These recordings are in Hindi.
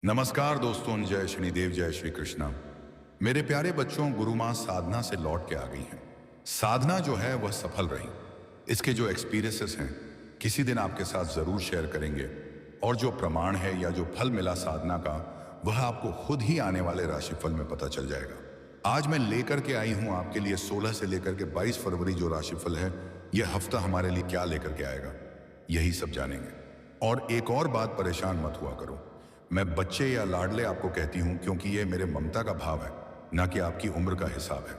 नमस्कार दोस्तों, जय शनिदेव, जय श्री कृष्णा। मेरे प्यारे बच्चों, गुरु माँ साधना से लौट के आ गई हैं। साधना जो है वह सफल रही। इसके जो एक्सपीरियंसेस हैं किसी दिन आपके साथ जरूर शेयर करेंगे। और जो प्रमाण है या जो फल मिला साधना का, वह आपको खुद ही आने वाले राशिफल में पता चल जाएगा। आज मैं लेकर के आई हूं आपके लिए 16 से लेकर के 22 फरवरी जो राशिफल है, यह हफ्ता हमारे लिए क्या लेकर के आएगा, यही सब जानेंगे। और एक और बात, परेशान मत हुआ करो। मैं बच्चे या लाडले आपको कहती हूं क्योंकि यह मेरे ममता का भाव है, ना कि आपकी उम्र का हिसाब है।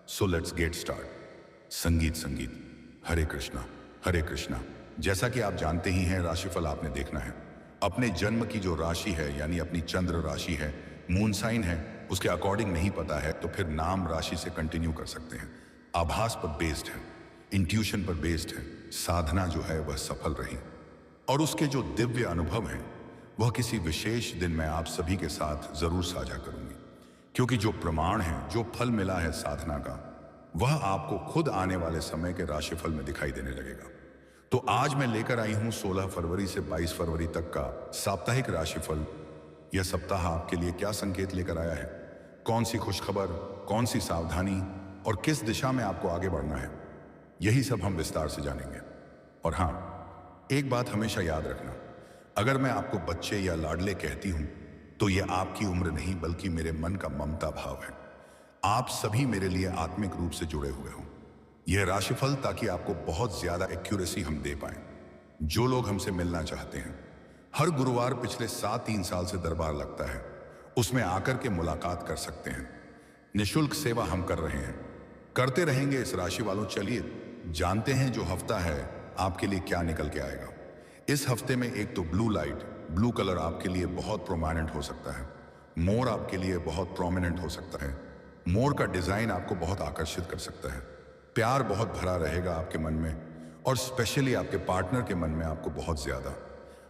So let's get start. संगीत संगीत। हरे कृष्णा हरे कृष्णा। जैसा कि आप जानते ही हैं, राशिफल आपने देखना है। अपने जन्म की जो राशि है, यानी अपनी चंद्र राशि है, मून साइन है, उसके अकॉर्डिंग नहीं पता है तो फिर नाम राशि से कंटिन्यू कर सकते हैं। आभास पर बेस्ड है, इंट्यूशन पर बेस्ड है। साधना जो है वह सफल रही और उसके जो दिव्य अनुभव हैं वह किसी विशेष दिन मैं आप सभी के साथ जरूर साझा करूंगी। क्योंकि जो प्रमाण है, जो फल मिला है साधना का, वह आपको खुद आने वाले समय के राशिफल में दिखाई देने लगेगा। तो आज मैं लेकर आई हूं 16 फरवरी से 22 फरवरी तक का साप्ताहिक राशिफल। यह सप्ताह आपके लिए क्या संकेत लेकर आया है, कौन सी खुशखबर, कौन सी सावधानी और किस दिशा में आपको आगे बढ़ना है, यही सब हम विस्तार से जानेंगे। और हां, एक बात हमेशा याद रखना, अगर मैं आपको बच्चे या लाडले कहती हूं तो यह आपकी उम्र नहीं बल्कि मेरे मन का ममता भाव है। आप सभी मेरे लिए आत्मिक रूप से जुड़े हुए हों। यह राशिफल ताकि आपको बहुत ज्यादा एक्यूरेसी हम दे पाएं। जो लोग हमसे मिलना चाहते हैं, हर गुरुवार पिछले 3 साल से दरबार लगता है, उसमें आकर के मुलाकात कर सकते हैं। निशुल्क सेवा हम कर रहे हैं, करते रहेंगे इस राशि वालों। चलिए जानते हैं जो हफ्ता है आपके लिए क्या निकल के आएगा। इस हफ्ते में एक तो ब्लू लाइट, ब्लू कलर आपके लिए बहुत प्रोमिनेंट हो सकता है। मोर आपके लिए बहुत प्रोमिनेंट हो सकता है। मोर का डिजाइन आपको बहुत आकर्षित कर सकता है। प्यार बहुत भरा रहेगा आपके मन में, और स्पेशली आपके पार्टनर के मन में आपको बहुत ज्यादा।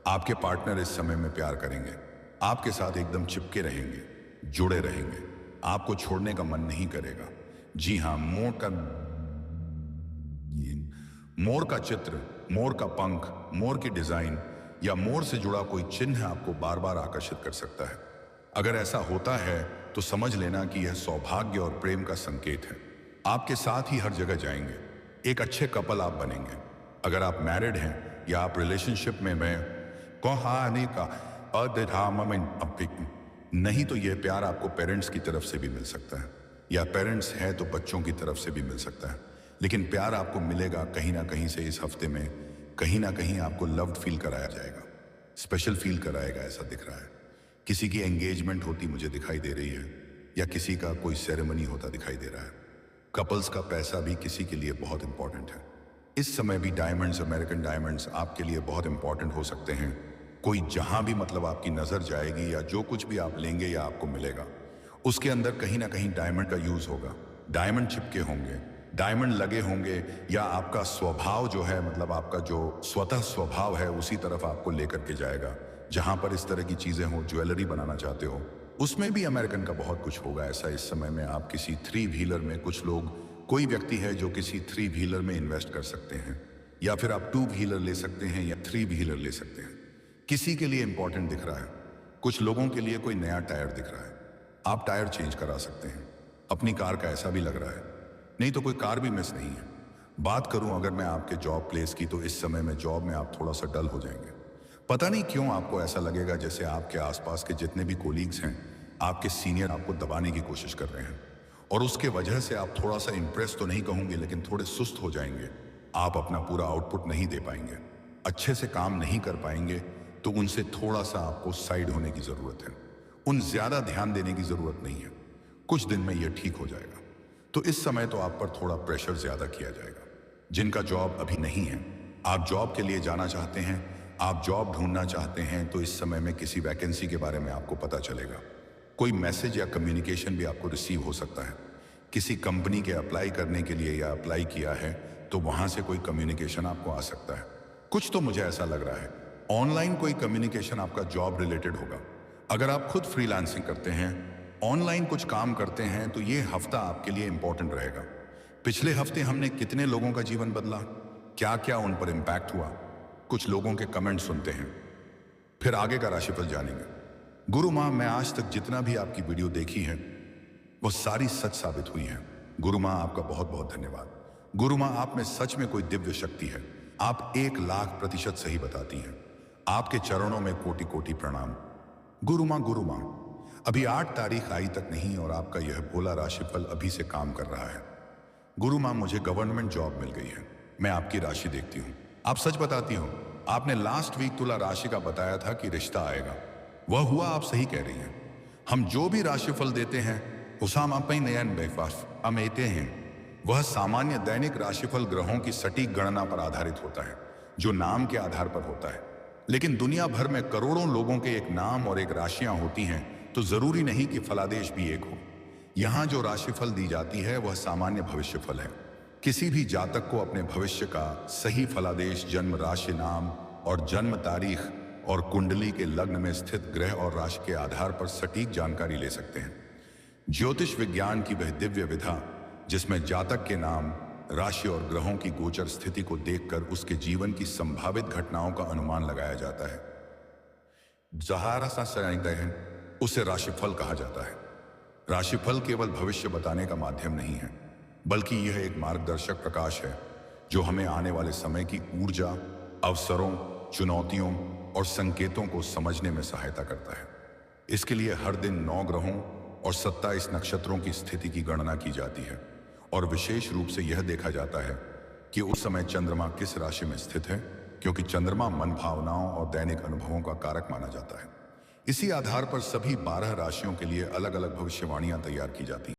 आपके पार्टनर इस समय में प्यार करेंगे, आपके साथ एकदम चिपके रहेंगे, जुड़े रहेंगे, आपको छोड़ने का मन नहीं करेगा। जी हाँ, मोर का चित्र, मोर का पंख, मोर की डिजाइन या मोर से जुड़ा कोई चिन्ह आपको बार बार आकर्षित कर सकता है। अगर ऐसा होता है तो समझ लेना कि यह सौभाग्य और प्रेम का संकेत है। आपके साथ ही हर जगह जाएंगे, एक अच्छे कपल आप बनेंगे। अगर आप मैरिड हैं या आप रिलेशनशिप में कहानी का नहीं, तो यह प्यार आपको पेरेंट्स की तरफ से भी मिल सकता है, या पेरेंट्स है तो बच्चों की तरफ से भी मिल सकता है। लेकिन प्यार आपको मिलेगा कहीं ना कहीं से इस हफ्ते में। कहीं ना कहीं आपको लव्ड फील कराया जाएगा, स्पेशल फील कराएगा, ऐसा दिख रहा है। किसी की एंगेजमेंट होती मुझे दिखाई दे रही है, या किसी का कोई सेरेमनी होता दिखाई दे रहा है। कपल्स का पैसा भी किसी के लिए बहुत इंपॉर्टेंट है। इस समय भी डायमंड्स, अमेरिकन डायमंड्स आपके लिए बहुत इंपॉर्टेंट हो सकते हैं। कोई जहां भी मतलब आपकी नजर जाएगी या जो कुछ भी आप लेंगे या आपको मिलेगा, उसके अंदर कहीं ना कहीं डायमंड का यूज होगा। डायमंड चिपके होंगे, डायमंड लगे होंगे, या आपका स्वभाव जो है, मतलब आपका जो स्वतः स्वभाव है, उसी तरफ आपको लेकर के जाएगा। जहां पर इस तरह की चीजें हो, ज्वेलरी बनाना चाहते हो, उसमें भी अमेरिकन का बहुत कुछ होगा। ऐसा इस समय में आप किसी 3 व्हीलर में, कुछ लोग, कोई व्यक्ति है जो किसी 3 व्हीलर में इन्वेस्ट कर सकते हैं, या फिर आप 2 व्हीलर ले सकते हैं या 3 व्हीलर ले सकते हैं। किसी के लिए इंपॉर्टेंट दिख रहा है, कुछ लोगों के लिए कोई नया टायर दिख रहा है, आप टायर चेंज करा सकते हैं। अपनी कार का ऐसा भी लग रहा है, नहीं तो कोई कार भी मिस नहीं है। बात करूं अगर मैं आपके जॉब प्लेस की, तो इस समय में जॉब में आप थोड़ा सा डल हो जाएंगे। पता नहीं क्यों आपको ऐसा लगेगा जैसे आपके आसपास के जितने भी कोलीग्स हैं, आपके सीनियर आपको दबाने की कोशिश कर रहे हैं, और उसके वजह से आप थोड़ा सा इंप्रेस तो नहीं कहूंगे, लेकिन थोड़े सुस्त हो जाएंगे। आप अपना पूरा आउटपुट नहीं दे पाएंगे, अच्छे से काम नहीं कर पाएंगे। तो उनसे थोड़ा सा आपको साइड होने की जरूरत है, उन ज्यादा ध्यान देने की जरूरत नहीं है। कुछ दिन में यह ठीक हो जाएगा। तो इस समय तो आप पर थोड़ा प्रेशर ज्यादा किया जाएगा। जिनका जॉब अभी नहीं है, आप जॉब के लिए जाना चाहते हैं, आप जॉब ढूंढना चाहते हैं, तो इस समय में किसी वैकेंसी के बारे में आपको पता चलेगा। कोई मैसेज या कम्युनिकेशन भी आपको रिसीव हो सकता है। किसी कंपनी के अप्लाई करने के लिए या अप्लाई किया है तो वहां से कोई कम्युनिकेशन आपको आ सकता है। कुछ तो मुझे ऐसा लग रहा है ऑनलाइन कोई कम्युनिकेशन आपका जॉब रिलेटेड होगा। अगर आप खुद फ्रीलांसिंग करते हैं, ऑनलाइन कुछ काम करते हैं, तो ये हफ्ता आपके लिए इंपॉर्टेंट रहेगा। पिछले हफ्ते हमने कितने लोगों का जीवन बदला, क्या क्या उन पर इंपैक्ट हुआ, कुछ लोगों के कमेंट सुनते हैं, फिर आगे का राशिफल जानेंगे। गुरु माँ, मैं आज तक जितना भी आपकी वीडियो देखी है वो सारी सच साबित हुई हैं। गुरु माँ, आपका बहुत बहुत धन्यवाद। गुरु माँ, आप में सच में कोई दिव्य शक्ति है। आप 1,00,000% सही बताती हैं। आपके चरणों में कोटि कोटि प्रणाम। गुरु माँ, अभी 8 तारीख आई तक नहीं और आपका यह भोला राशिफल अभी से काम कर रहा है। गुरु माँ, मुझे गवर्नमेंट जॉब मिल गई है। मैं आपकी राशि देखती हूँ, आप सच बताती हो। आपने लास्ट वीक तुला राशि का बताया था कि रिश्ता आएगा, वह हुआ। आप सही कह रही हैं। हम जो भी राशिफल देते हैं उसाम अपनी नयन ब्रेकफास्ट हम एते हैं, वह सामान्य दैनिक राशिफल ग्रहों की सटीक गणना पर आधारित होता है, जो नाम के आधार पर होता है। लेकिन दुनिया भर में करोड़ों लोगों के एक नाम और एक राशियां होती हैं, तो जरूरी नहीं कि फलादेश भी एक हो। यहाँ जो राशिफल दी जाती है वह सामान्य भविष्यफल है। किसी भी जातक को अपने भविष्य का सही फलादेश, जन्म राशि, नाम और जन्म तारीख और कुंडली के लग्न में स्थित ग्रह और राशि के आधार पर सटीक जानकारी ले सकते हैं। ज्योतिष विज्ञान की वह दिव्य विधा जिसमें जातक के नाम, राशि और ग्रहों की गोचर स्थिति को देखकर उसके जीवन की संभावित घटनाओं का अनुमान लगाया जाता है, जहारा सा है, उसे राशिफल कहा जाता है। राशिफल केवल भविष्य बताने का माध्यम नहीं है, बल्कि यह एक मार्गदर्शक प्रकाश है जो हमें आने वाले समय की ऊर्जा, अवसरों, चुनौतियों और संकेतों को समझने में सहायता करता है। इसके लिए हर दिन 9 ग्रहों और 27 नक्षत्रों की स्थिति की गणना की जाती है और विशेष रूप से यह देखा जाता है कि उस समय चंद्रमा किस राशि में स्थित है, क्योंकि चंद्रमा मन, भावनाओं और दैनिक अनुभवों का कारक माना जाता है। इसी आधार पर सभी 12 राशियों के लिए अलग अलग भविष्यवाणियां तैयार की जाती हैं।